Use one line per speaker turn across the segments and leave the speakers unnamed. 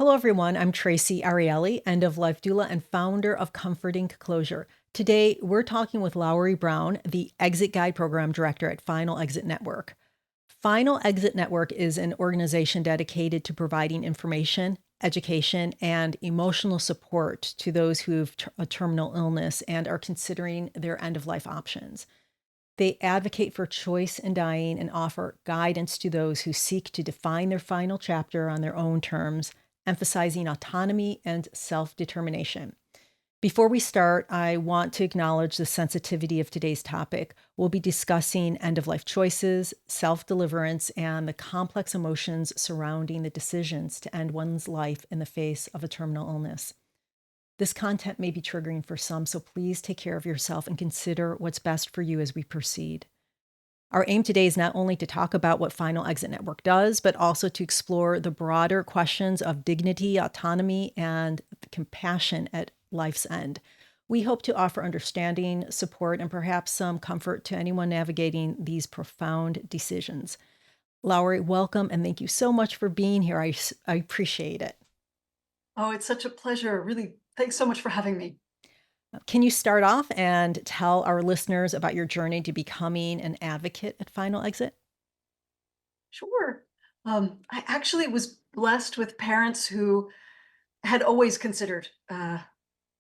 Hello, everyone. I'm Traci Arieli, end of life doula and founder of Comforting Closure. Today, we're talking with Lowrey Brown, the Exit Guide Program Director at Final Exit Network. Final Exit Network is an organization dedicated to providing information, education, and emotional support to those who have a terminal illness and are considering their end of life options. They advocate for choice in dying and offer guidance to those who seek to define their final chapter on their own terms, emphasizing autonomy and self-determination. Before we start, I want to acknowledge the sensitivity of today's topic. We'll be discussing end-of-life choices, self-deliverance, and the complex emotions surrounding the decisions to end one's life in the face of a terminal illness. This content may be triggering for some, so please take care of yourself and consider what's best for you as we proceed. Our aim today is not only to talk about what Final Exit Network does, but also to explore the broader questions of dignity, autonomy, and compassion at life's end. We hope to offer understanding, support, and perhaps some comfort to anyone navigating these profound decisions. Lowrey, welcome, and thank you so much for being here. I appreciate it.
Oh, it's such a pleasure. Really, thanks so much for having me.
Can you start off and tell our listeners about your journey to becoming an advocate at Final Exit?
Sure. I actually was blessed with parents who had always considered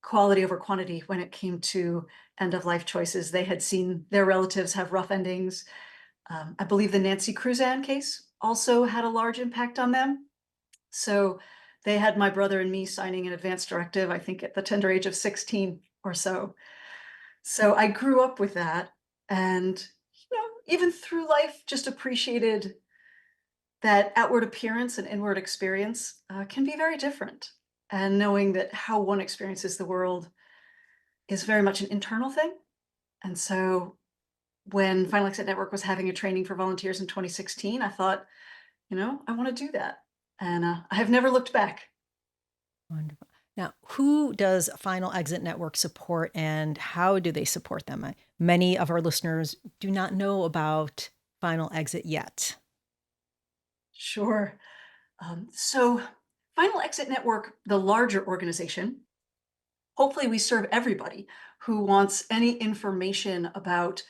quality over quantity when it came to end of life choices. They had seen their relatives have rough endings. I believe the Nancy Cruzan case also had a large impact on them. So they had my brother and me signing an advance directive, I think at the tender age of 16 or so. So I grew up with that, and, even through life, just appreciated that outward appearance and inward experience, can be very different. And knowing that how one experiences the world is very much an internal thing. And so when Final Exit Network was having a training for volunteers in 2016, I thought, I want to do that. And I have never looked back.
Wonderful. Now, who does Final Exit Network support and how do they support them? Many of our listeners do not know about Final Exit yet.
Sure. So Final Exit Network, the larger organization, hopefully we serve everybody who wants any information about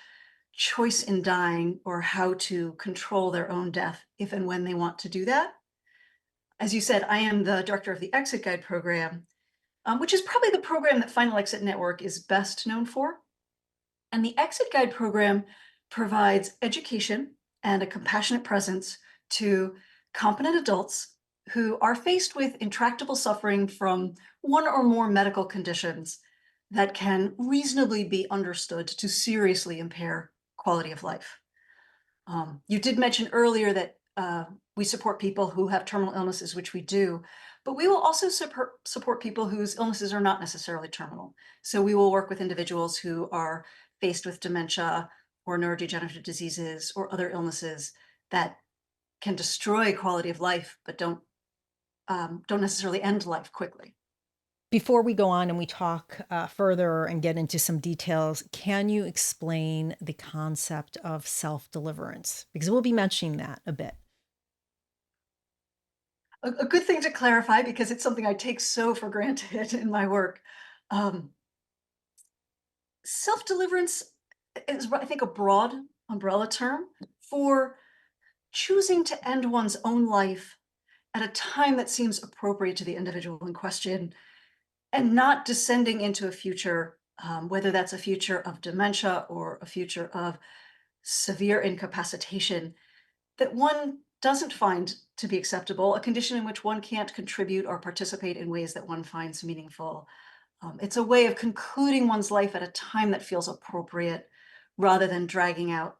choice in dying or how to control their own death if and when they want to do that. As you said, I am the director of the Exit Guide program, which is probably the program that Final Exit Network is best known for. And the Exit Guide program provides education and a compassionate presence to competent adults who are faced with intractable suffering from one or more medical conditions that can reasonably be understood to seriously impair quality of life. You did mention earlier that we support people who have terminal illnesses, which we do, but we will also support people whose illnesses are not necessarily terminal. So we will work with individuals who are faced with dementia or neurodegenerative diseases or other illnesses that can destroy quality of life, but don't necessarily end life quickly.
Before we go on and we talk further and get into some details, can you explain the concept of self-deliverance? Because we'll be mentioning that a bit.
A good thing to clarify because it's something I take so for granted in my work. Um, Self-deliverance is, I think, a broad umbrella term for choosing to end one's own life at a time that seems appropriate to the individual in question and not descending into a future, whether that's a future of dementia or a future of severe incapacitation, that one doesn't find to be acceptable, a condition in which one can't contribute or participate in ways that one finds meaningful. It's a way of concluding one's life at a time that feels appropriate rather than dragging out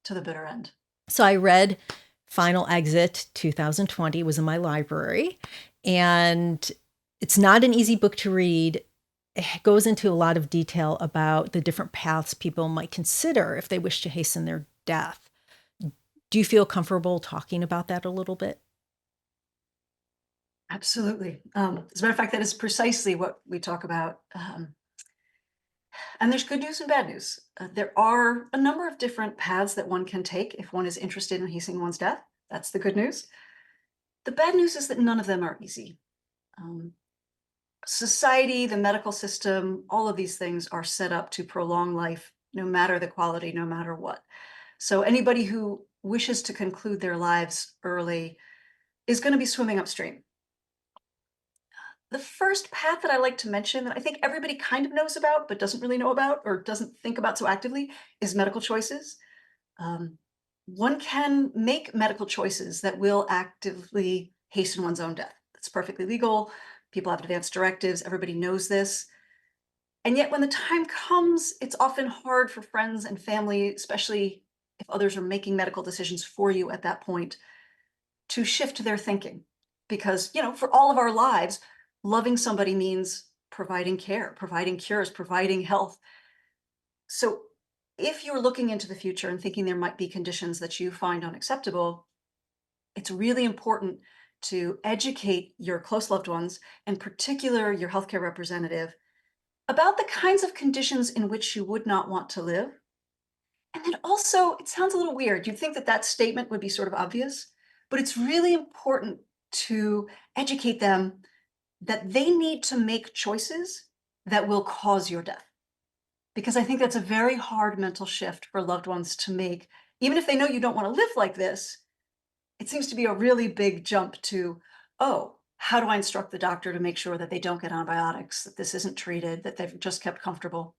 to the bitter end.
So I read Final Exit 2020 was in my library, and it's not an easy book to read. It goes into a lot of detail about the different paths people might consider if they wish to hasten their death. Do you feel comfortable talking about that a little bit?
Absolutely. As a matter of fact, that is precisely what we talk about. And there's good news and bad news. There are a number of different paths that one can take if one is interested in hastening one's death. That's the good news. The bad news is that none of them are easy. Um, Society, the medical system, all of these things are set up to prolong life, no matter the quality, no matter what. So anybody who wishes to conclude their lives early is going to be swimming upstream. The first path that I like to mention that I think everybody kind of knows about, but doesn't really know about or doesn't think about so actively is medical choices. Um, One can make medical choices that will actively hasten one's own death. It's perfectly legal. People have advanced directives. Everybody knows this. And yet, when the time comes, it's often hard for friends and family, especially if others are making medical decisions for you at that point, to shift their thinking. Because, for all of our lives, loving somebody means providing care, providing cures, providing health. So, if you're looking into the future and thinking there might be conditions that you find unacceptable, it's really important to educate your close loved ones, in particular your healthcare representative, about the kinds of conditions in which you would not want to live. And then also, it sounds a little weird. You'd think that that statement would be sort of obvious, but it's really important to educate them that they need to make choices that will cause your death. Because I think that's a very hard mental shift for loved ones to make. Even if they know you don't want to live like this, it seems to be a really big jump to, oh, how do I instruct the doctor to make sure that they don't get antibiotics, that this isn't treated, that they've just kept comfortable?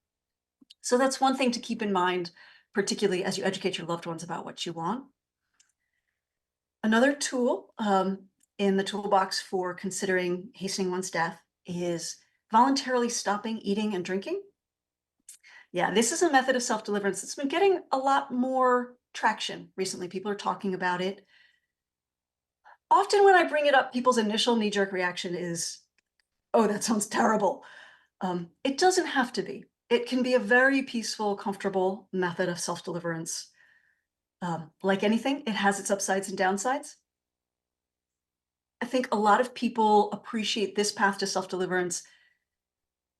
So that's one thing to keep in mind, particularly as you educate your loved ones about what you want. Another tool in the toolbox for considering hastening one's death is voluntarily stopping eating and drinking. Yeah, this is a method of self-deliverance that's been getting a lot more traction recently. People are talking about it. Often when I bring it up, people's initial knee-jerk reaction is, oh, that sounds terrible. It doesn't have to be. It can be a very peaceful, comfortable method of self-deliverance. Like anything, it has its upsides and downsides. I think a lot of people appreciate this path to self-deliverance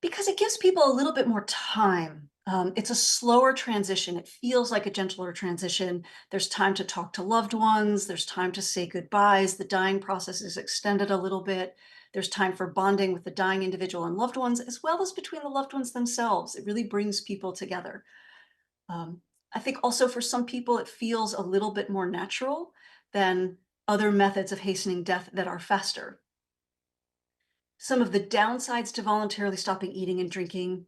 because it gives people a little bit more time. It's a slower transition. It feels like a gentler transition. There's time to talk to loved ones. There's time to say goodbyes. The dying process is extended a little bit. There's time for bonding with the dying individual and loved ones, as well as between the loved ones themselves. It really brings people together. Um, I think also for some people, it feels a little bit more natural than other methods of hastening death that are faster. Some of the downsides to voluntarily stopping eating and drinking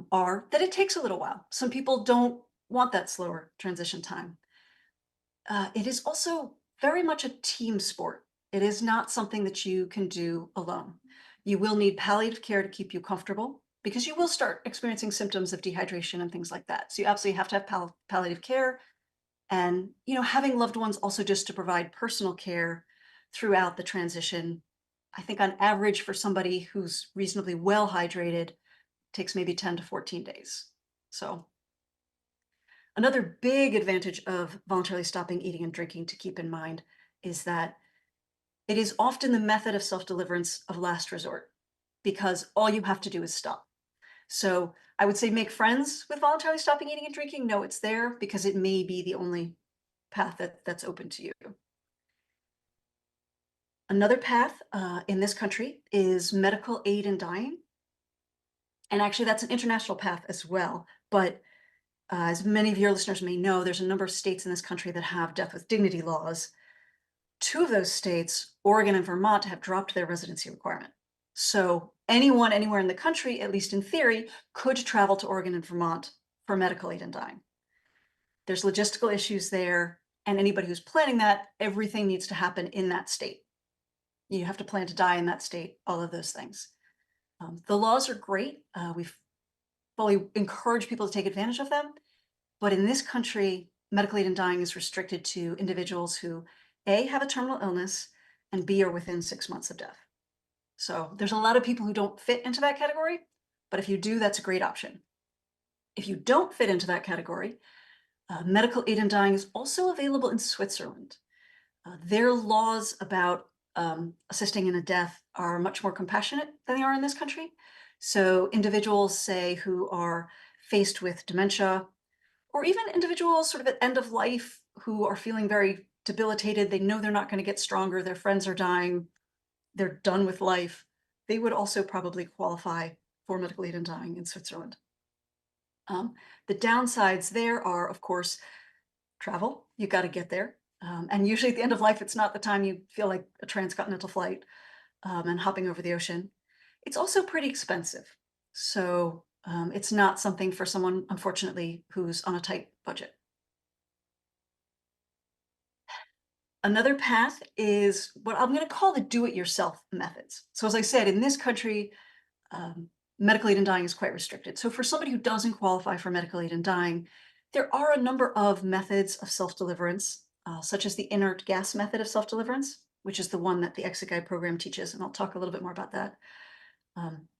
are that it takes a little while. Some people don't want that slower transition time. It is also very much a team sport. It is not something that you can do alone. You will need palliative care to keep you comfortable because you will start experiencing symptoms of dehydration and things like that. So you absolutely have to have palliative care and having loved ones also just to provide personal care throughout the transition. I think on average for somebody who's reasonably well hydrated takes maybe 10 to 14 days. So another big advantage of voluntarily stopping eating and drinking to keep in mind is that it is often the method of self-deliverance of last resort because all you have to do is stop. So I would say make friends with voluntarily stopping eating and drinking. Know it's there because it may be the only path that's open to you. Another path in this country is medical aid in dying. And actually, that's an international path as well. But as many of your listeners may know, there's a number of states in this country that have death with dignity laws. Two of those states, Oregon and Vermont, have dropped their residency requirement. So anyone anywhere in the country, at least in theory, could travel to Oregon and Vermont for medical aid in dying. There's logistical issues there. And anybody who's planning that, everything needs to happen in that state. You have to plan to die in that state, all of those things. The laws are great. We've fully encouraged people to take advantage of them. But in this country, medical aid in dying is restricted to individuals who A, have a terminal illness, and B, are within 6 months of death. So there's a lot of people who don't fit into that category, but if you do, that's a great option. If you don't fit into that category, medical aid in dying is also available in Switzerland. Their laws about assisting in a death are much more compassionate than they are in this country. So individuals, say, who are faced with dementia, or even individuals sort of at end of life who are feeling very debilitated, they know they're not going to get stronger, their friends are dying, they're done with life, they would also probably qualify for medical aid in dying in Switzerland. Um, the downsides there are, of course, travel. You got to get there. And usually at the end of life, it's not the time you feel like a transcontinental flight and hopping over the ocean. It's also pretty expensive. So it's not something for someone, unfortunately, who's on a tight budget. Another path is what I'm going to call the do-it-yourself methods. So as I said, in this country, um, medical aid in dying is quite restricted. So for somebody who doesn't qualify for medical aid in dying, there are a number of methods of self-deliverance, such as the inert gas method of self-deliverance, which is the one that the Exit Guide program teaches, and I'll talk a little bit more about that,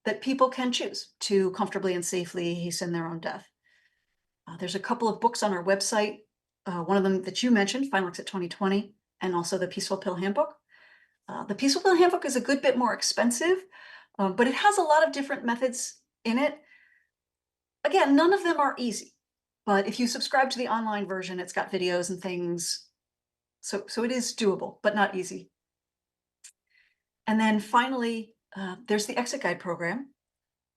that people can choose to comfortably and safely hasten their own death. There's a couple of books on our website, one of them that you mentioned, Final Exit 2020, and also the Peaceful Pill Handbook. The Peaceful Pill Handbook is a good bit more expensive, but it has a lot of different methods in it. Again, none of them are easy, but if you subscribe to the online version, it's got videos and things. So it is doable, but not easy. And then finally, there's the Exit Guide program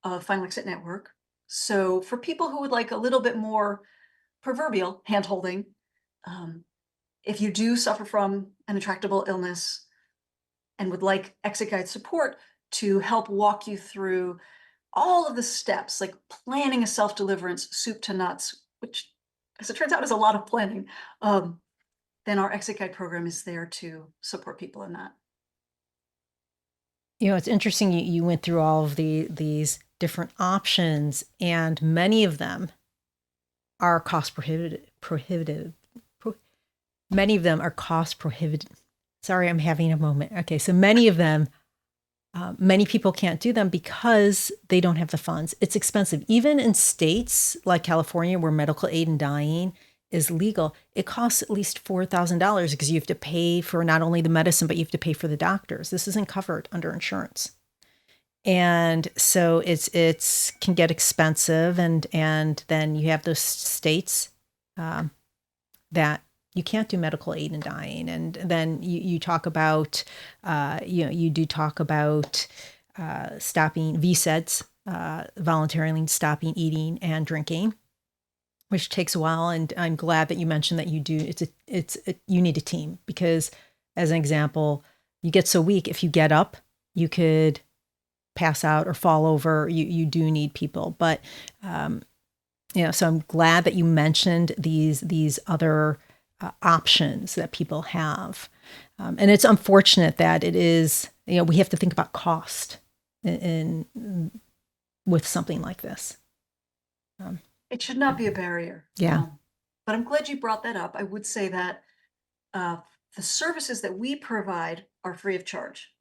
of Final Exit Network. So for people who would like a little bit more proverbial handholding, if you do suffer from an intractable illness and would like Exit Guide support to help walk you through all of the steps, like planning a self-deliverance soup to nuts, which, as it turns out, is a lot of planning, then our Exit Guide program is there to support people in that.
It's interesting you went through all of these different options, and many of them are cost prohibitive. Many of them are cost prohibitive. Sorry, I'm having a moment. Okay, so many of them, many people can't do them because they don't have the funds. It's expensive. Even in states like California, where medical aid in dying is legal, it costs at least $4,000 because you have to pay for not only the medicine, but you have to pay for the doctors. This isn't covered under insurance. And so it's can get expensive, and then you have those states that you can't do medical aid in dying. And then you talk about, you do talk about stopping VSEDs, voluntarily stopping eating and drinking, which takes a while. And I'm glad that you mentioned that you do. You need a team, because as an example, you get so weak. If you get up, you could pass out or fall over. You do need people, but so I'm glad that you mentioned these other options that people have. And it's unfortunate that it is, we have to think about cost with something like this.
It should not be a barrier.
Yeah.
But I'm glad you brought that up. I would say that the services that we provide are free of charge.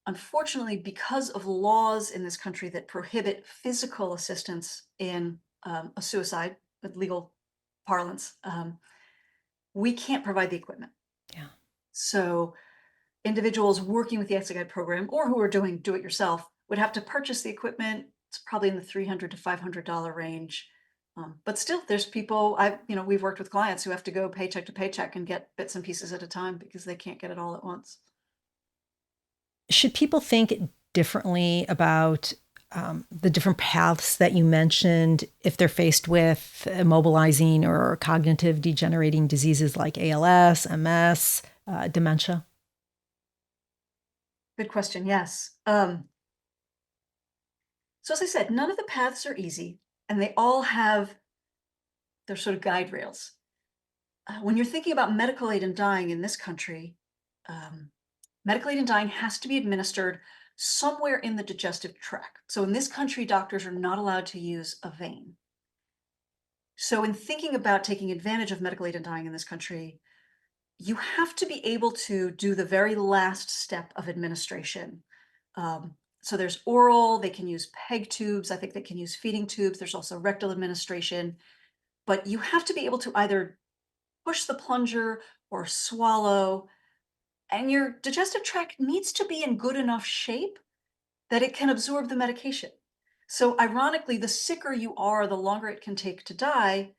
Unfortunately, because of laws in this country that prohibit physical assistance in a suicide, with legal parlance, we can't provide the equipment.
Yeah.
So individuals working with the Exit Guide program, or who are doing do-it-yourself, would have to purchase the equipment. It's probably in the $300 to $500 range. But still, there's people, we've worked with clients who have to go paycheck to paycheck and get bits and pieces at a time because they can't get it all at once.
Should people think differently about the different paths that you mentioned if they're faced with immobilizing or cognitive degenerating diseases like ALS, MS, dementia?
Good question. Yes. So as I said, none of the paths are easy, and they all have their sort of guide rails. When you're thinking about medical aid in dying in this country, medical aid in dying has to be administered somewhere in the digestive tract. So in this country, doctors are not allowed to use a vein. So in thinking about taking advantage of medical aid in dying in this country, you have to be able to do the very last step of administration. So there's oral, they can use peg tubes, I think they can use feeding tubes, there's also rectal administration, but you have to be able to either push the plunger or swallow, and your digestive tract needs to be in good enough shape that it can absorb the medication. So ironically, the sicker you are, the longer it can take to die,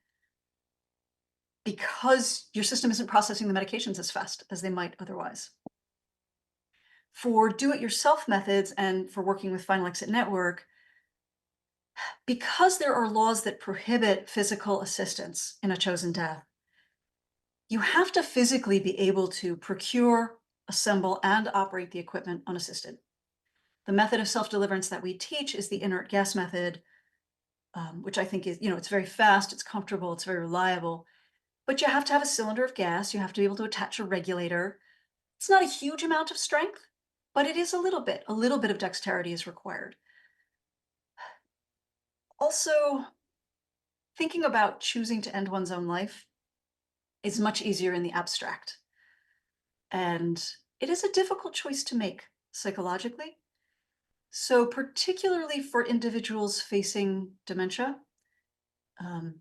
because your system isn't processing the medications as fast as they might otherwise. For do-it-yourself methods and for working with Final Exit Network, because there are laws that prohibit physical assistance in a chosen death, you have to physically be able to procure, assemble, and operate the equipment unassisted. The method of self-deliverance that we teach is the inert gas method, which I think is, it's very fast, it's comfortable, it's very reliable. But you have to have a cylinder of gas, you have to be able to attach a regulator. It's not a huge amount of strength, but it is a little bit. A little bit of dexterity is required. Also, thinking about choosing to end one's own life is much easier in the abstract. And it is a difficult choice to make psychologically. So, particularly for individuals facing dementia, um,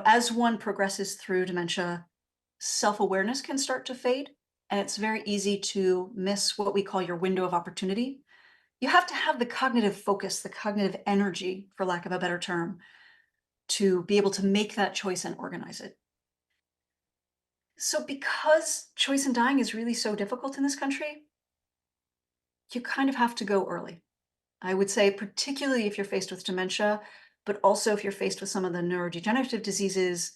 as one progresses through dementia, self-awareness can start to fade, and it's very easy to miss what we call your window of opportunity. You have to have the cognitive focus, the cognitive energy, for lack of a better term, to be able to make that choice and organize it. So, because choice in dying is really so difficult in this country, you kind of have to go early. I would say, particularly if you're faced with dementia, but also if you're faced with some of the neurodegenerative diseases,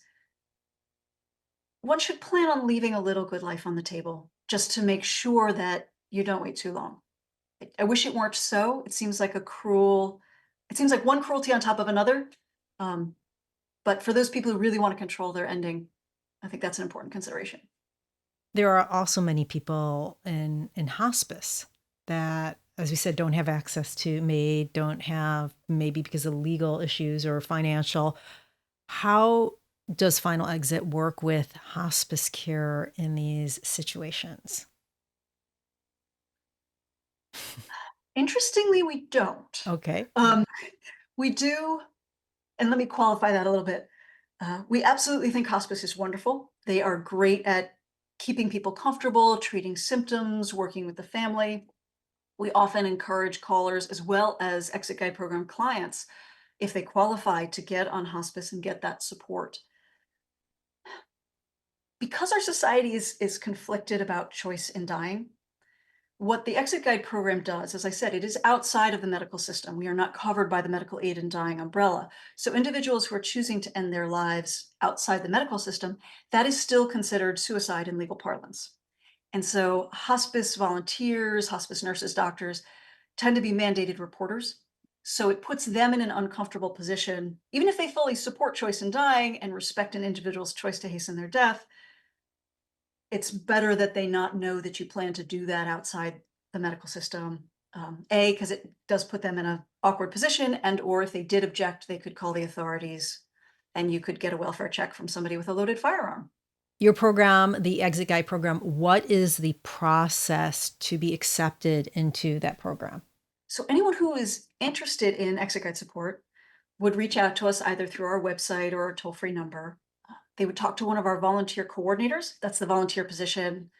one should plan on leaving a little good life on the table just to make sure that you don't wait too long. I wish it weren't so. It seems like one cruelty on top of another. Um, but for those people who really want to control their ending, I think that's an important consideration.
There are also many people in hospice that, as we said, don't have access to MAID, don't have, maybe because of legal issues or financial. How does Final Exit work with hospice care in these situations?
Interestingly, we don't.
Okay.
Um, we do, and let me qualify that a little bit. We absolutely think hospice is wonderful. They are great at keeping people comfortable, treating symptoms, working with the family. We often encourage callers as well as Exit Guide program clients, if they qualify, to get on hospice and get that support. Because our society is conflicted about choice in dying, what the Exit Guide program does, as I said, it is outside of the medical system. We are not covered by the medical aid in dying umbrella. So individuals who are choosing to end their lives outside the medical system, that is still considered suicide in legal parlance. And so hospice volunteers, hospice nurses, doctors tend to be mandated reporters. So it puts them in an uncomfortable position, even if they fully support choice in dying and respect an individual's choice to hasten their death. It's better that they not know that you plan to do that outside the medical system. A, because it does put them in an awkward position, and or if they did object, they could call the authorities, and you could get a welfare check from somebody with a loaded firearm.
Your program, the Exit Guide program, what is the process to be accepted into that program?
So anyone who is interested in Exit Guide support would reach out to us either through our website or our toll-free number. They would talk to one of our volunteer coordinators. That's the volunteer position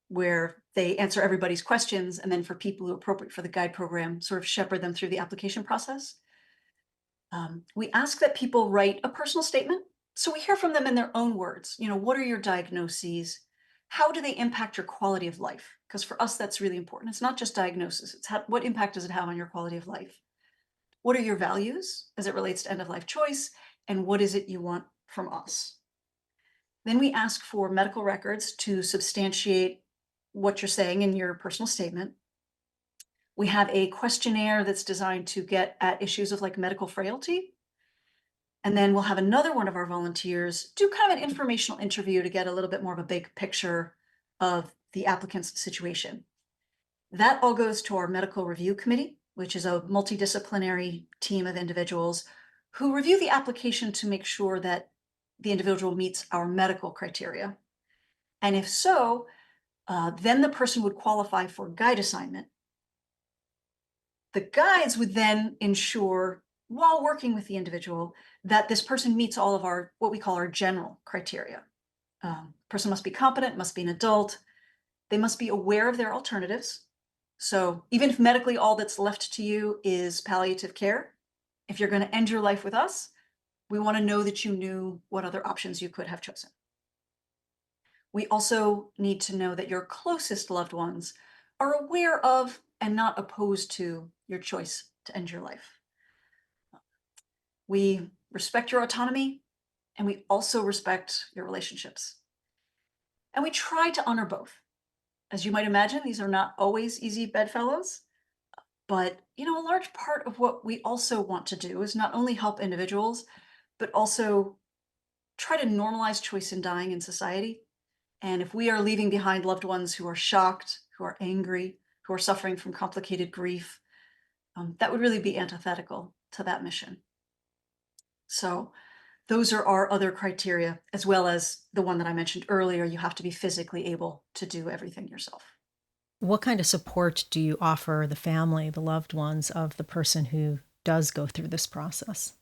where they answer everybody's questions, and then for people who are appropriate for the guide program, sort of shepherd them through the application process. We ask that people write a personal statement. So we hear from them in their own words. What are your diagnoses? How do they impact your quality of life? Because for us, that's really important. It's not just diagnosis. It's what impact does it have on your quality of life? What are your values as it relates to end of life choice? And what is it you want from us? Then we ask for medical records to substantiate what you're saying in your personal statement. We have a questionnaire that's designed to get at issues of like medical frailty. And then we'll have another one of our volunteers do kind of an informational interview to get a little bit more of a big picture of the applicant's situation. That all goes to our medical review committee, which is a multidisciplinary team of individuals who review the application to make sure that the individual meets our medical criteria. And if so, then the person would qualify for guide assignment. The guides would then ensure, while working with the individual, that this person meets all of our, what we call our general criteria. Person must be competent, must be an adult. They must be aware of their alternatives. So even if medically all that's left to you is palliative care, if you're going to end your life with us, we want to know that you knew what other options you could have chosen. We also need to know that your closest loved ones are aware of and not opposed to your choice to end your life. We respect your autonomy, and we also respect your relationships. And we try to honor both. As you might imagine, these are not always easy bedfellows, but a large part of what we also want to do is not only help individuals, but also try to normalize choice in dying in society. And if we are leaving behind loved ones who are shocked, who are angry, who are suffering from complicated grief, that would really be antithetical to that mission. So those are our other criteria, as well as the one that I mentioned earlier. You have to be physically able to do everything yourself.
What kind of support do you offer the family, the loved ones of the person who does go through this process?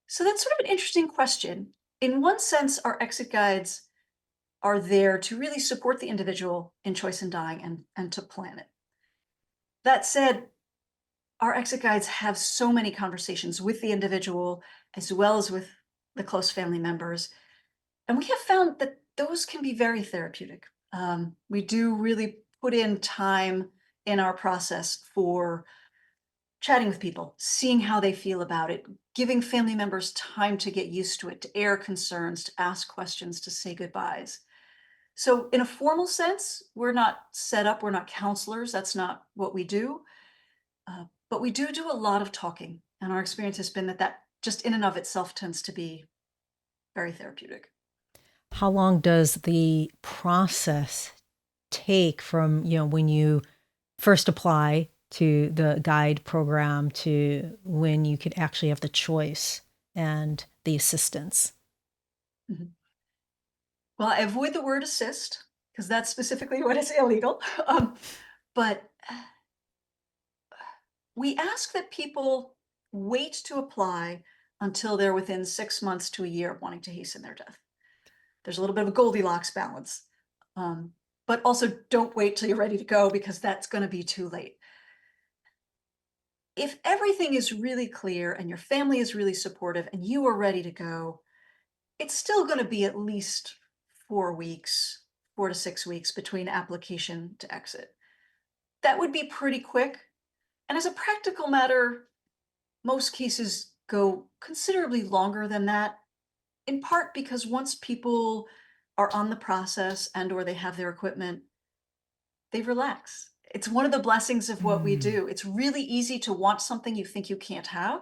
So that's sort of an interesting question. In one sense, our exit guides are there to really support the individual in choice in dying and to plan it. That said, our exit guides have so many conversations with the individual as well as with the close family members. And we have found that those can be very therapeutic. We do really put in time in our process for chatting with people, seeing how they feel about it, giving family members time to get used to it, to air concerns, to ask questions, to say goodbyes. So, in a formal sense, we're not set up, we're not counselors, that's not what we do. But we do a lot of talking. And our experience has been that that just in and of itself tends to be very therapeutic.
How long does the process take from, when you first apply to the guide program to when you could actually have the choice and the assistance?
Mhm. Well, I avoid the word assist because that's specifically what is illegal. But we ask that people wait to apply until they're within 6 months to a year of wanting to hasten their death. There's a little bit of a Goldilocks balance. Um, but also don't wait till you're ready to go because that's going to be too late. If everything is really clear and your family is really supportive and you are ready to go, it's still going to be at least 4 weeks, 4 to 6 weeks between application to exit. That would be pretty quick. And as a practical matter, most cases go considerably longer than that, in part because once people are on the process and or they have their equipment, they relax. It's one of the blessings of what we
Mm.
do. It's really easy to want something you think you can't have.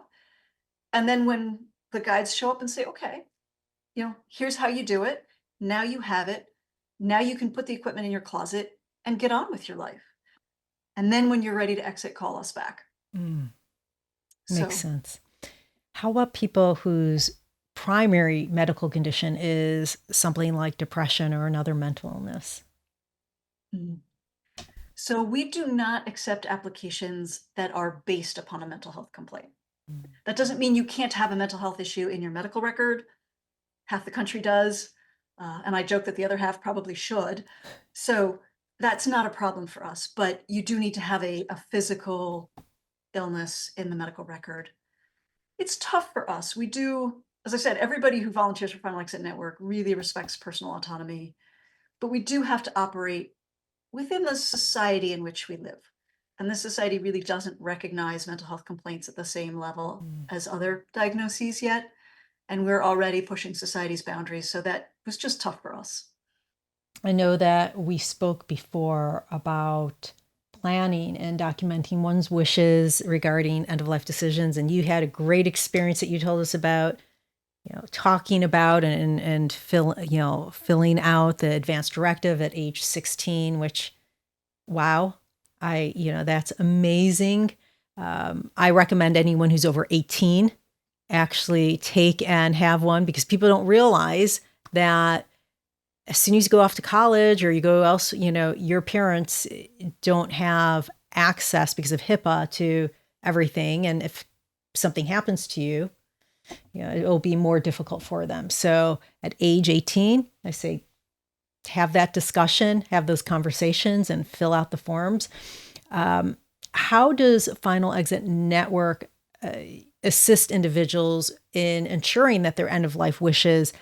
And then when the guides show up and say, okay, here's how you do it. Now you have it. Now you can put the equipment in your closet and get on with your life. And then when you're ready to exit, call us back.
Mm. Makes
So,
sense. How about people whose primary medical condition is something like depression or another mental illness?
mm. So we do not accept applications that are based upon a mental health complaint.
Mm.
That doesn't mean you can't have a mental health issue in your medical record. Half the country does. And I joke that the other half probably should. So that's not a problem for us. But you do need to have a physical illness in the medical record. It's tough for us. We do, as I said, everybody who volunteers for Final Exit Network really respects personal autonomy. But we do have to operate within the society in which we live. And this society really doesn't recognize mental health complaints at the same level
Mm.
as other diagnoses yet. And we're already pushing society's boundaries. So that was just tough for us.
I know that we spoke before about planning and documenting one's wishes regarding end of life decisions, and you had a great experience that you told us about, talking about and filling out the advanced directive at age 16, which, wow, that's amazing. I recommend anyone who's over 18 actually take and have one, because people don't realize that as soon as you go off to college or you go else, your parents don't have access because of HIPAA to everything. And if something happens to you, it'll be more difficult for them. So at age 18, I say, have that discussion, have those conversations, and fill out the forms. How does Final Exit Network assist individuals in ensuring that their end of life wishes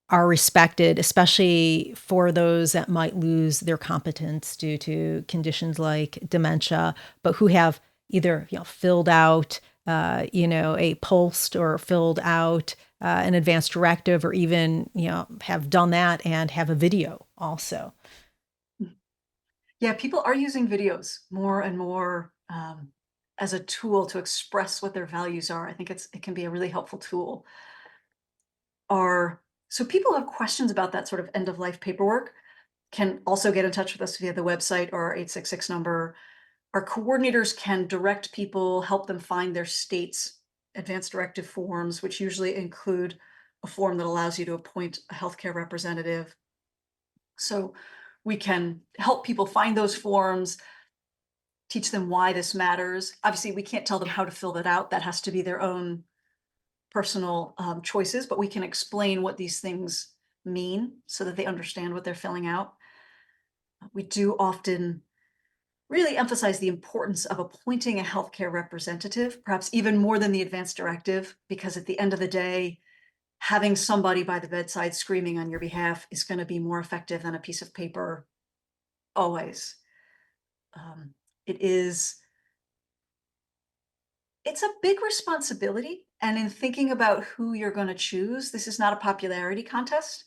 are respected, especially for those that might lose their competence due to conditions like dementia, but who have either filled out a post or filled out an advance directive, or even have done that and have a video also.
Yeah, people are using videos more and more as a tool to express what their values are. I think it can be a really helpful tool. So people who have questions about that sort of end of life paperwork can also get in touch with us via the website or our 866 number. Our coordinators can direct people, help them find their state's advance directive forms, which usually include a form that allows you to appoint a healthcare representative. So we can help people find those forms, teach them why this matters. Obviously, we can't tell them how to fill that out. That has to be their own personal choices, but we can explain what these things mean so that they understand what they're filling out. We do often really emphasize the importance of appointing a healthcare representative, perhaps even more than the advance directive, because at the end of the day, having somebody by the bedside screaming on your behalf is going to be more effective than a piece of paper, always. It is It's a big responsibility, and in thinking about who you're gonna choose, this is not a popularity contest.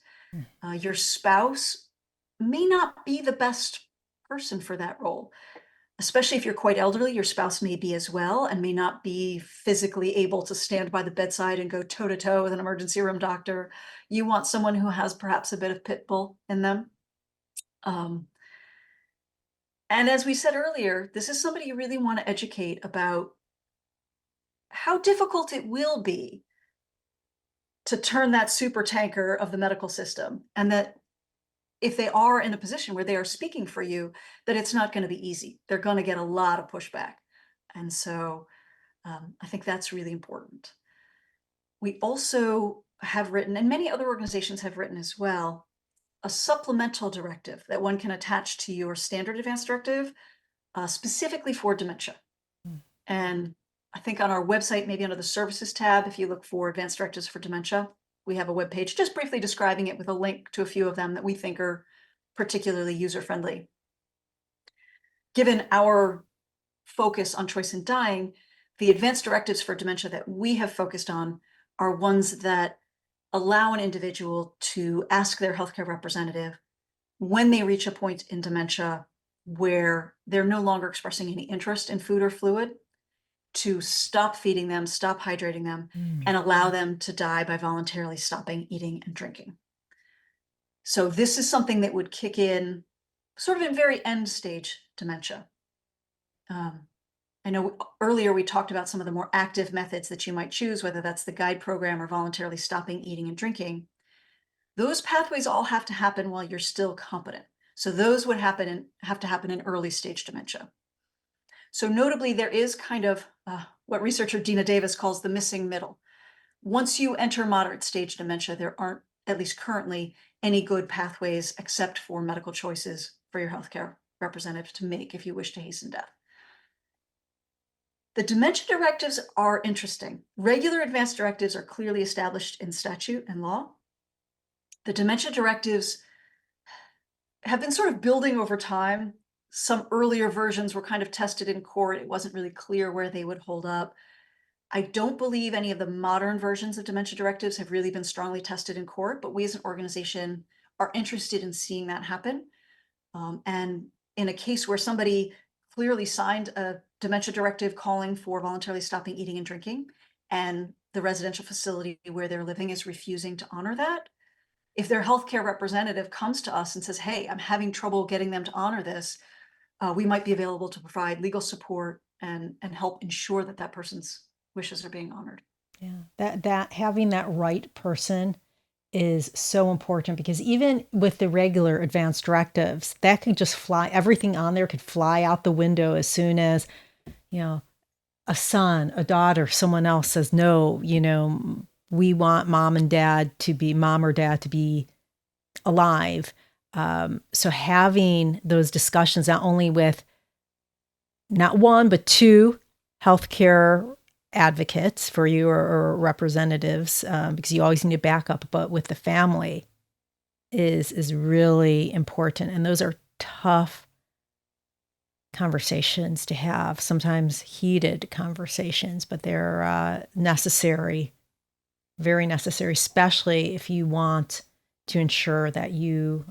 Your spouse may not be the best person for that role, especially if you're quite elderly. Your spouse may be as well and may not be physically able to stand by the bedside and go toe to toe with an emergency room doctor. You want someone who has perhaps a bit of pit bull in them. Um, and as we said earlier, this is somebody you really want to educate about how difficult it will be to turn that super tanker of the medical system, and that if they are in a position where they are speaking for you, that it's not going to be easy. They're going to get a lot of pushback. And so I think that's really important. We also have written, and many other organizations have written as well, a supplemental directive that one can attach to your standard advance directive, specifically for dementia.
Mm.
And I think on our website, maybe under the services tab, if you look for advanced directives for dementia, we have a web page just briefly describing it with a link to a few of them that we think are particularly user-friendly. Given our focus on choice in dying, the advanced directives for dementia that we have focused on are ones that allow an individual to ask their healthcare representative when they reach a point in dementia where they're no longer expressing any interest in food or fluid, to stop feeding them, stop hydrating them,
Mm.
and allow them to die by voluntarily stopping eating and drinking. So this is something that would kick in sort of in very end stage dementia. Um, I know earlier we talked about some of the more active methods that you might choose, whether that's the guide program or voluntarily stopping eating and drinking. Those pathways all have to happen while you're still competent. So those would have to happen in early stage dementia. So notably, there is kind of what researcher Dina Davis calls the missing middle. Once you enter moderate stage dementia, there aren't, at least currently, any good pathways except for medical choices for your healthcare representative to make if you wish to hasten death. The dementia directives are interesting. Regular advance directives are clearly established in statute and law. The dementia directives have been sort of building over time. Some earlier versions were kind of tested in court. It wasn't really clear where they would hold up. I don't believe any of the modern versions of dementia directives have really been strongly tested in court, but we as an organization are interested in seeing that happen. And in a case where somebody clearly signed a dementia directive calling for voluntarily stopping eating and drinking, and the residential facility where they're living is refusing to honor that, if their healthcare representative comes to us and says, "Hey, I'm having trouble getting them to honor this," we might be available to provide legal support and help ensure that that person's wishes are being honored.
Yeah, that having that right person is so important, because even with the regular advanced directives, that could just fly. Everything on there could fly out the window as soon as you know a son, a daughter, someone else says no. We want mom or dad to be alive. So having those discussions, not only with not one but two healthcare advocates for you or representatives, because you always need a backup, but with the family is really important. And those are tough conversations to have, sometimes heated conversations, but they're necessary, very necessary, especially if you want to ensure that your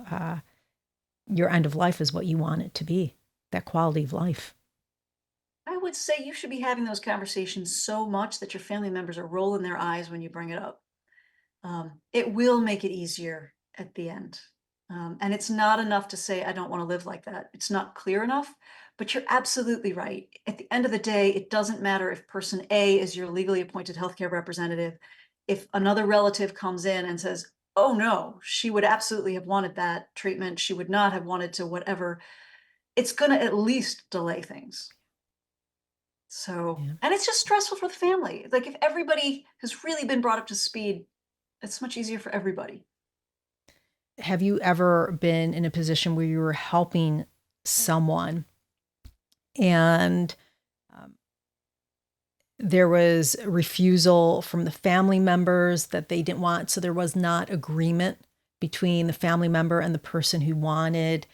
end of life is what you want it to be, that quality of life.
I would say you should be having those conversations so much that your family members are rolling their eyes when you bring it up. It will make it easier at the end. And it's not enough to say, I don't want to live like that. It's not clear enough, but you're absolutely right. At the end of the day, it doesn't matter if person A is your legally appointed healthcare representative. If another relative comes in and says, oh no, she would absolutely have wanted that treatment, she would not have wanted to whatever, it's going to at least delay things. So,
Yeah.
and it's just stressful for the family. Like if everybody has really been brought up to speed, it's much easier for everybody.
Have you ever been in a position where you were helping someone and um, there was refusal from the family members that they didn't want? So there was not agreement between the family member and the person who wanted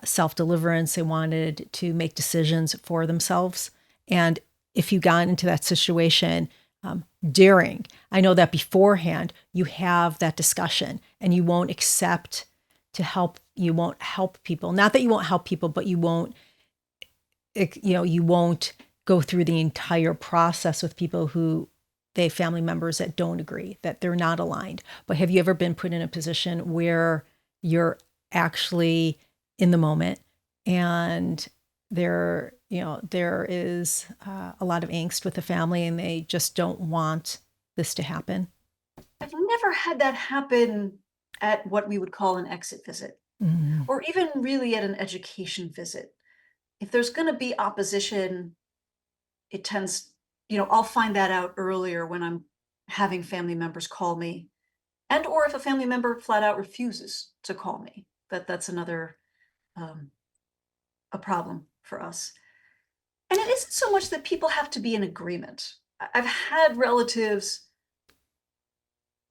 self-deliverance. They wanted to make decisions for themselves. And if you got into that situation, daring, I know that beforehand you have that discussion and you won't accept to help, you won't help people. Not that you won't help people, but you won't, you won't go through the entire process with people who they family members that don't agree, that they're not aligned. But have you ever been put in a position where you're actually in the moment and there is a lot of angst with the family and they just don't want this to happen?
I've never had that happen at what we would call an exit visit,
Mm.
or even really at an education visit. If there's going to be opposition, it tends, I'll find that out earlier when I'm having family members call me, and or if a family member flat out refuses to call me. That's another um, a problem for us. And it isn't so much that people have to be in agreement. I've had relatives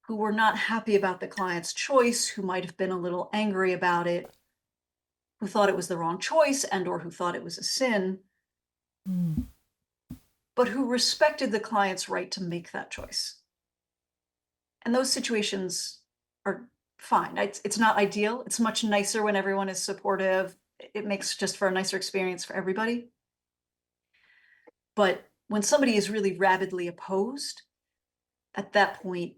who were not happy about the client's choice, who might have been a little angry about it, who thought it was the wrong choice and or who thought it was a sin,
Mm.
but who respected the client's right to make that choice. And those situations are fine. It's not ideal. It's much nicer when everyone is supportive. It makes just for a nicer experience for everybody. But when somebody is really rabidly opposed, at that point,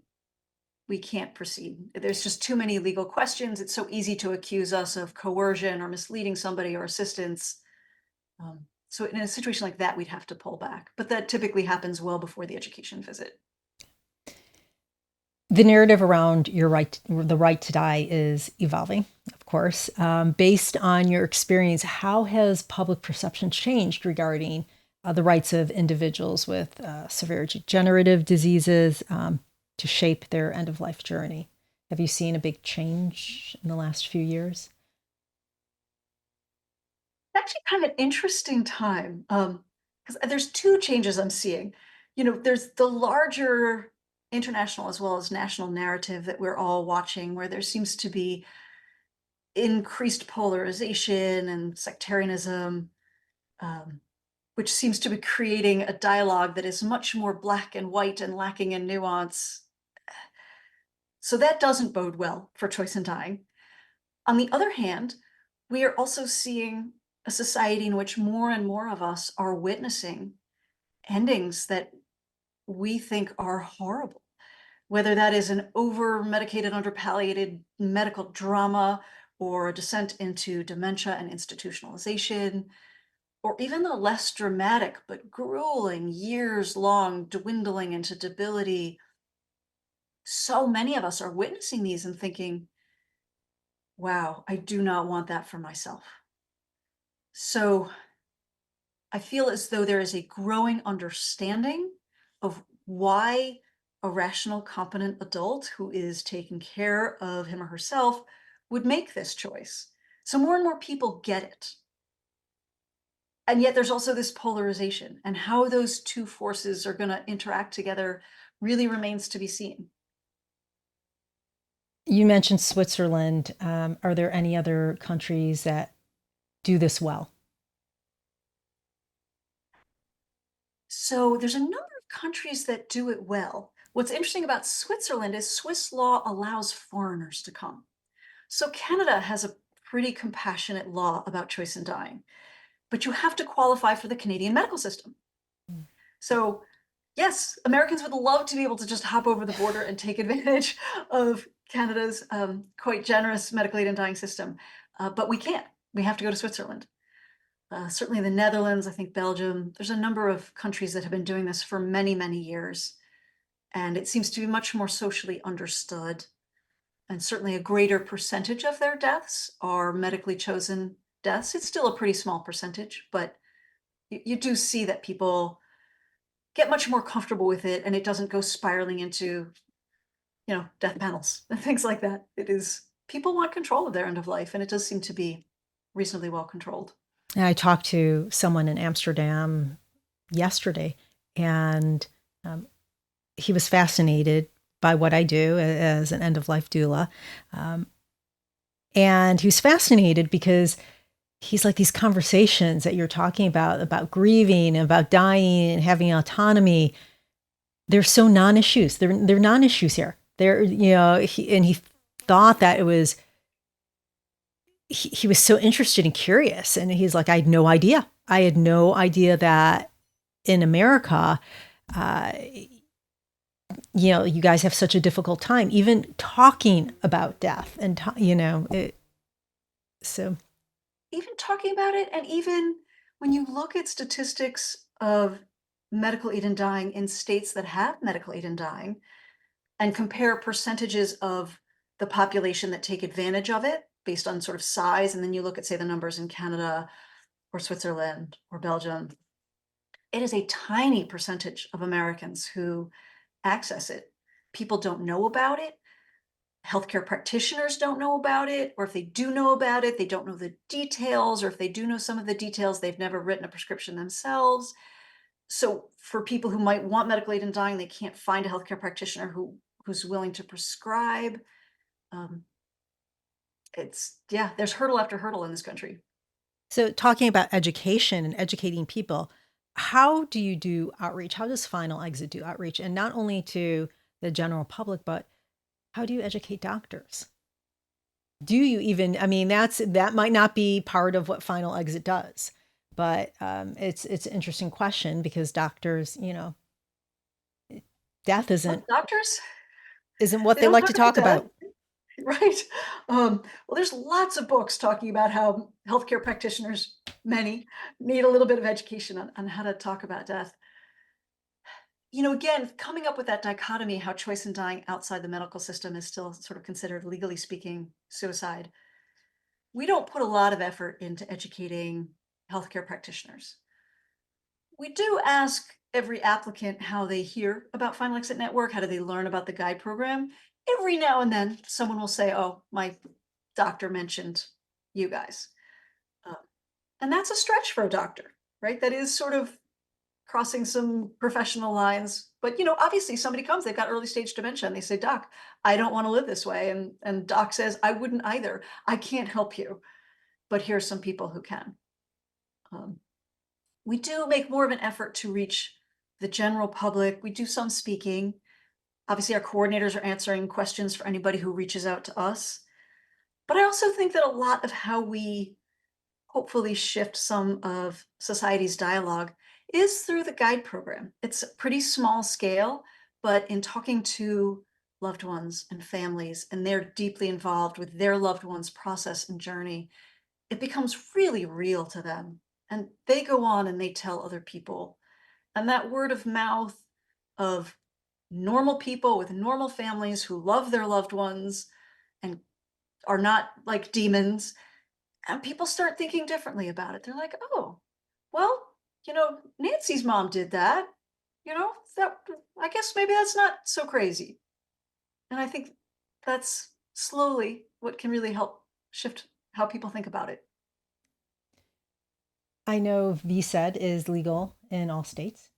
we can't proceed. There's just too many legal questions. It's so easy to accuse us of coercion or misleading somebody or assistance. So in a situation like that, we'd have to pull back. But that typically happens well before the education visit.
The narrative around the right to die is evolving, of course. Based on your experience, how has public perception changed regarding the rights of individuals with severe degenerative diseases to shape their end of life journey? Have you seen a big change in the last few years?
Actually kind of an interesting time, because there's two changes I'm seeing. There's the larger international as well as national narrative that we're all watching, where there seems to be increased polarization and sectarianism, um, which seems to be creating a dialogue that is much more black and white and lacking in nuance. So that doesn't bode well for choice in dying. On the other hand, we are also seeing a society in which more and more of us are witnessing endings that we think are horrible, whether that is an over medicated, under palliated medical drama, or a descent into dementia and institutionalization, or even the less dramatic but grueling years long dwindling into debility. So many of us are witnessing these and thinking, wow, I do not want that for myself. So I feel as though there is a growing understanding of why a rational, competent adult who is taking care of him or herself would make this choice. So more and more people get it. And yet there's also this polarization, and how those two forces are going to interact together really remains to be seen.
You mentioned Switzerland. Are there any other countries that do this well?
So there's a number of countries that do it well. What's interesting about Switzerland is Swiss law allows foreigners to come. So Canada has a pretty compassionate law about choice in dying, but you have to qualify for the Canadian medical system. So yes, Americans would love to be able to just hop over the border and take advantage of Canada's quite generous medical aid in dying system, but we can't. We have to go to Switzerland. Certainly the Netherlands, I think Belgium. There's a number of countries that have been doing this for many, many years, and it seems to be much more socially understood. And certainly a greater percentage of their deaths are medically chosen deaths. It's still a pretty small percentage, but you do see that people get much more comfortable with it, and it doesn't go spiraling into, death panels and things like that. It is people want control of their end of life, and it does seem to be reasonably well controlled.
And I talked to someone in Amsterdam yesterday, and um, he was fascinated by what I do as an end of life doula. Um, and he was fascinated because he's like, these conversations that you're talking about grieving, about dying and having autonomy, they're so non-issues. They're non-issues here. He thought that it was, he was so interested and curious. And he's like, I had no idea. I had no idea that in America, uh, you guys have such a difficult time even talking about death and, so.
Even talking about it, and even when you look at statistics of medical aid in dying in states that have medical aid in dying and compare percentages of the population that take advantage of it based on sort of size, and then you look at, say, the numbers in Canada or Switzerland or Belgium, it is a tiny percentage of Americans who access it. People don't know about it. Healthcare practitioners don't know about it, or if they do know about it, they don't know the details, or if they do know some of the details, they've never written a prescription themselves. So for people who might want medical aid in dying, they can't find a healthcare practitioner who's willing to prescribe. Um, there's hurdle after hurdle in this country.
So, talking about education and educating people, how do you do outreach? How does Final Exit do outreach? And not only to the general public, but how do you educate doctors? Do you even, I mean, that might not be part of what Final Exit does, but it's an interesting question because doctors, death
Well,
isn't
doctors,
isn't what
they
they
don't
like to
talk about
talk
that.
about.
Right. Well, there's lots of books talking about how healthcare practitioners, many, need a little bit of education on how to talk about death. Again, coming up with that dichotomy, how choice in dying outside the medical system is still sort of considered, legally speaking, suicide. We don't put a lot of effort into educating healthcare practitioners. We do ask every applicant how they hear about Final Exit Network, how do they learn about the guide program. Every now and then, someone will say, "Oh, my doctor mentioned you guys." Uh, and that's a stretch for a doctor, right? That is sort of crossing some professional lines. But obviously somebody comes, they've got early stage dementia, and they say, "Doc, I don't want to live this way." And doc says, "I wouldn't either. I can't help you, but here's some people who can." Um, we do make more of an effort to reach the general public. We do some speaking. Obviously, our coordinators are answering questions for anybody who reaches out to us. But I also think that a lot of how we hopefully shift some of society's dialogue is through the guide program. It's a pretty small scale, but in talking to loved ones and families, and they're deeply involved with their loved ones' process and journey, it becomes really real to them. And they go on and they tell other people. And that word of mouth of normal people with normal families who love their loved ones and are not like demons, and people start thinking differently about it. They're like, "Oh, well, Nancy's mom did that. That I guess maybe that's not so crazy." And I think that's slowly what can really help shift how people think about it.
I know VSED is legal in all states,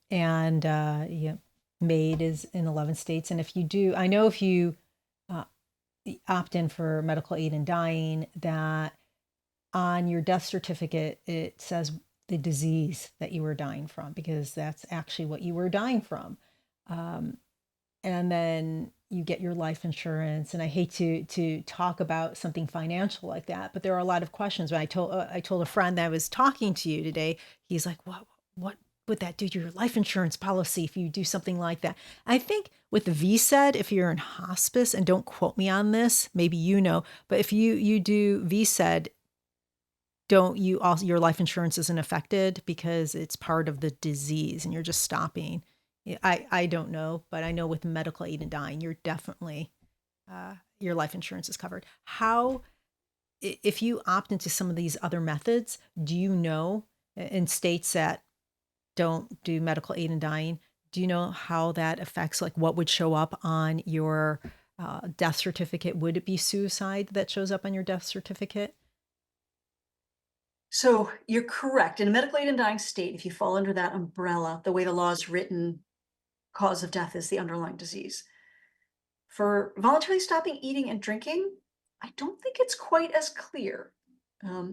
and yeah, MAID is in 11 states. And if you do, I know if you uh, opt in for medical aid in dying, that on your death certificate it says the disease that you were dying from, because that's actually what you were dying from. Um, and then you get your life insurance. And I hate to talk about something financial like that, but there are a lot of questions. When I told a friend that I was talking to you today, he's like, what would that do to your life insurance policy if you do something like that? I think with the VSED, if you're in hospice, and don't quote me on this, maybe you know, but if you do VSED, don't you also, your life insurance isn't affected because it's part of the disease and you're just stopping. I don't know, but I know with medical aid and dying, you're definitely your life insurance is covered. How, if you opt into some of these other methods, do you know, in states that don't do medical aid and dying, do you know how that affects, like what would show up on your death certificate? Would it be suicide that shows up on your death certificate?
So you're correct. In a medical aid and dying state, if you fall under that umbrella, the way the law is written, cause of death is the underlying disease. For voluntarily stopping eating and drinking, I don't think it's quite as clear.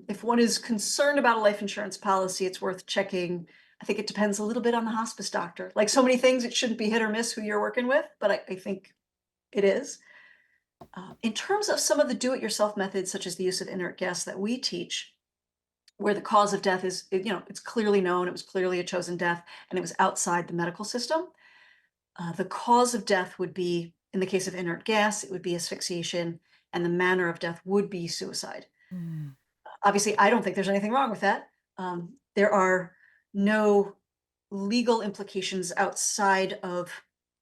If one is concerned about a life insurance policy, it's worth checking. I think it depends a little bit on the hospice doctor. Like so many things, it shouldn't be hit or miss who you're working with, but I think it is. In terms of some of the do it yourself methods, such as the use of inert gas that we teach, where the cause of death is, it's clearly known, it was clearly a chosen death, and it was outside the medical system. The cause of death would be, in the case of inert gas, it would be asphyxiation, and the manner of death would be suicide.
Mm.
Obviously, I don't think there's anything wrong with that. There are no legal implications outside of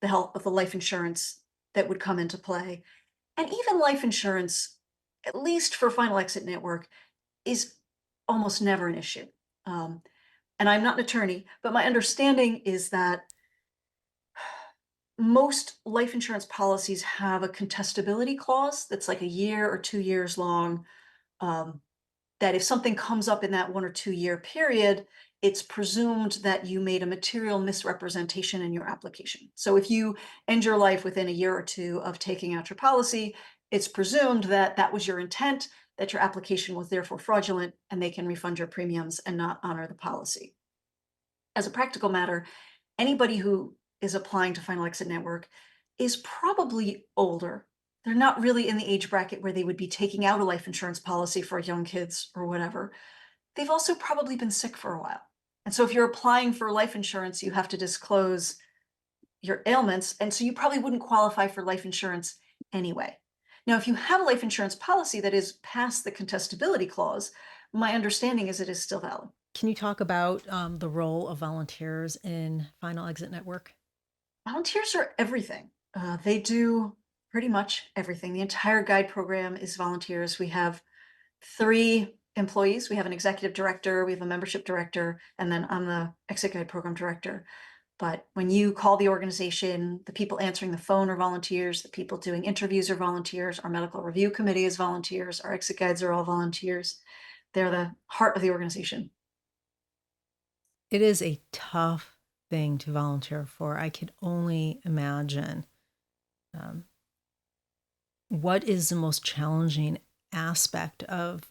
the health of the life insurance that would come into play. And even life insurance, at least for Final Exit Network, is almost never an issue. Um, and I'm not an attorney, but my understanding is that most life insurance policies have a contestability clause that's like a year or 2 years long. Um, that if something comes up in that 1 or 2 year period, it's presumed that you made a material misrepresentation in your application. So if you end your life within a year or two of taking out your policy, it's presumed that that was your intent, that your application was therefore fraudulent, and they can refund your premiums and not honor the policy. As a practical matter, anybody who is applying to Final Exit Network is probably older. They're not really in the age bracket where they would be taking out a life insurance policy for young kids or whatever. They've also probably been sick for a while. And so if you're applying for life insurance, you have to disclose your ailments. And so you probably wouldn't qualify for life insurance anyway. Now, if you have a life insurance policy that is past the contestability clause, my understanding is it is still valid.
Can you talk about the role of volunteers in Final Exit Network?
Volunteers are everything. They do pretty much everything. The entire guide program is volunteers. We have 3 employees. We have an executive director, we have a membership director, and then I'm the exit guide program director. But when you call the organization, the people answering the phone are volunteers, the people doing interviews are volunteers, our medical review committee is volunteers, our exit guides are all volunteers. They're the heart of the organization.
It is a tough thing to volunteer for. I could only imagine. Um, what is the most challenging aspect of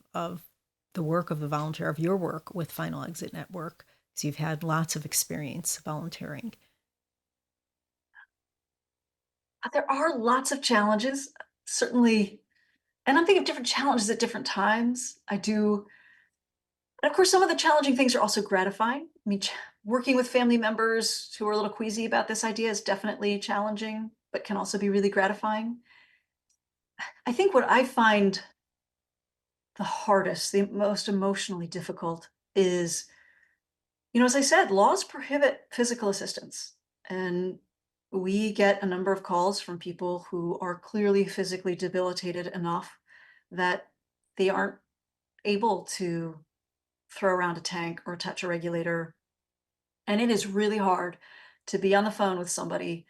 the work of the volunteer, of your work with Final Exit Network? Because you've had lots of experience volunteering.
There are lots of challenges, certainly, and I'm thinking of different challenges at different times. I do, and of course, some of the challenging things are also gratifying. I mean, working with family members who are a little queasy about this idea is definitely challenging, but can also be really gratifying. I think what I find the hardest, the most emotionally difficult is, as I said, laws prohibit physical assistance. And we get a number of calls from people who are clearly physically debilitated enough that they aren't able to throw around a tank or touch a regulator. And it is really hard to be on the phone with somebody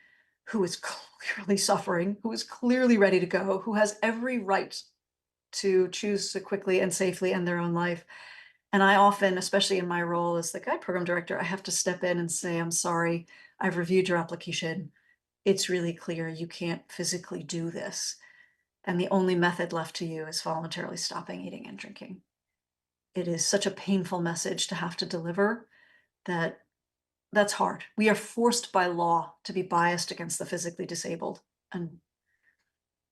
who is clearly suffering, who is clearly ready to go, who has every right to choose to quickly and safely end their own life. And I often, especially in my role as the guide program director, I have to step in and say, I'm sorry, I've reviewed your application. It's really clear you can't physically do this. And the only method left to you is voluntarily stopping eating and drinking. It is such a painful message to have to deliver that that's hard. We are forced by law to be biased against the physically disabled, and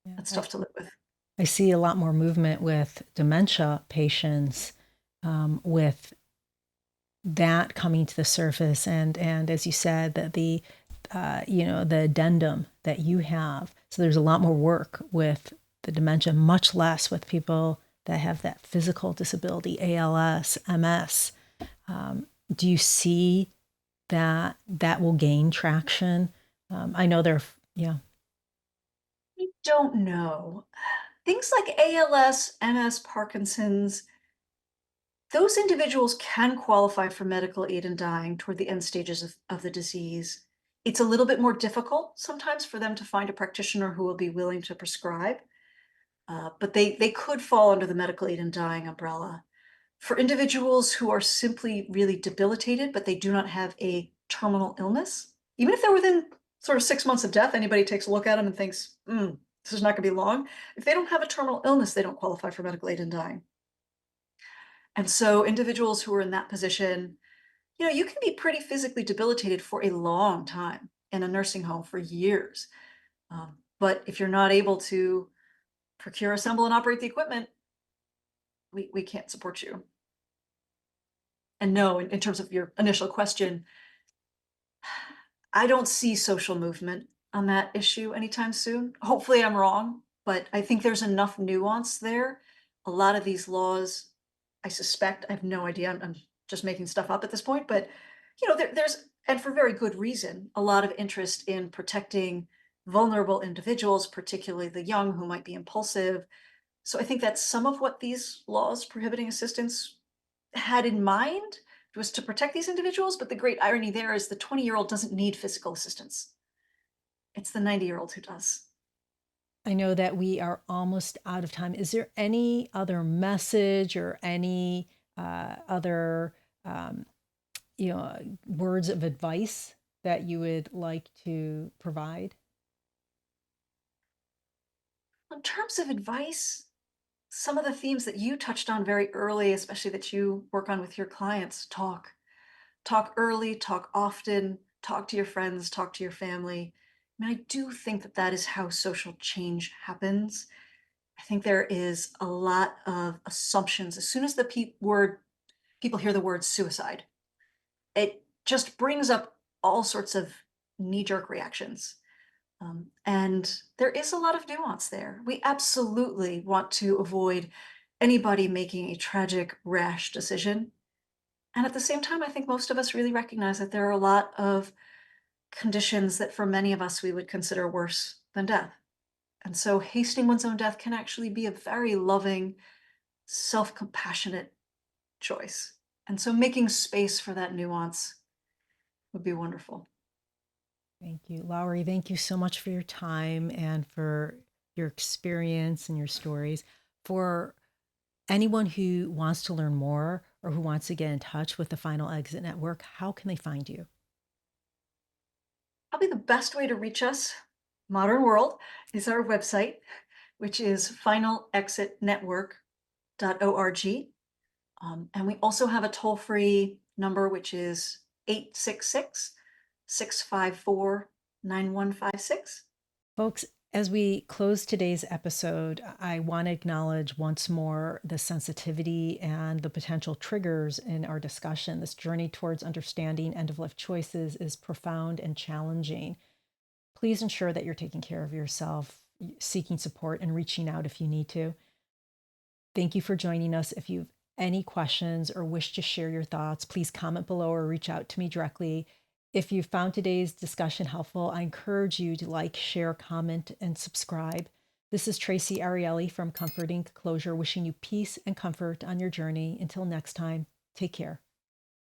Yeah,
that's tough to live with.
I see a lot more movement with dementia patients, with that coming to the surface, and as you said, that the addendum that you have. So there's a lot more work with the dementia, much less with people that have that physical disability, ALS, MS. Do you see that will gain traction? I know yeah.
I don't know. Things like ALS, MS, Parkinson's, those individuals can qualify for medical aid in dying toward the end stages of the disease. It's a little bit more difficult sometimes for them to find a practitioner who will be willing to prescribe, but they could fall under the medical aid in dying umbrella. For individuals who are simply really debilitated, but they do not have a terminal illness, even if they're within sort of 6 months of death, anybody takes a look at them and thinks, this is not going to be long. If they don't have a terminal illness, they don't qualify for medical aid in dying. And so individuals who are in that position, you can be pretty physically debilitated for a long time in a nursing home for years. But if you're not able to procure, assemble, and operate the equipment, we can't support you. And no, in terms of your initial question, I don't see social movement on that issue anytime soon. Hopefully, I'm wrong, but I think there's enough nuance there. A lot of these laws, I suspect, I have no idea. I'm just making stuff up at this point, but there's, and for very good reason, a lot of interest in protecting vulnerable individuals, particularly the young who might be impulsive. So I think that's some of what these laws prohibiting assistance had in mind, was to protect these individuals, but the great irony there is the 20-year-old doesn't need physical assistance. It's the 90-year-old who does.
I know that we are almost out of time. Is there any other message or any other words of advice that you would like to provide?
In terms of advice, some of the themes that you touched on very early, especially that you work on with your clients, talk early, talk often, talk to your friends, talk to your family. I mean, I do think that that is how social change happens. I think there is a lot of assumptions. As soon as the people hear the word suicide, it just brings up all sorts of knee-jerk reactions. And there is a lot of nuance there. We absolutely want to avoid anybody making a tragic, rash decision. And at the same time, I think most of us really recognize that there are a lot of conditions that for many of us we would consider worse than death. And so hastening one's own death can actually be a very loving, self-compassionate choice. And so making space for that nuance would be wonderful.
Thank you, Lowrey. Thank you so much for your time and for your experience and your stories. For anyone who wants to learn more or who wants to get in touch with the Final Exit Network, how can they find you?
Probably the best way to reach us, modern world, is our website, which is finalexitnetwork.org. And we also have a toll-free number, which is 866-654-9156.
Folks, as we close today's episode, I want to acknowledge once more the sensitivity and the potential triggers in our discussion. This journey towards understanding end of life choices is profound and challenging. Please ensure that you're taking care of yourself, seeking support, and reaching out if you need to. Thank you for joining us. If you have any questions or wish to share your thoughts, please comment below or reach out to me directly. If you found today's discussion helpful, I encourage you to like, share, comment, and subscribe. This is Traci Arieli from Comforting Closure, wishing you peace and comfort on your journey. Until next time, take care.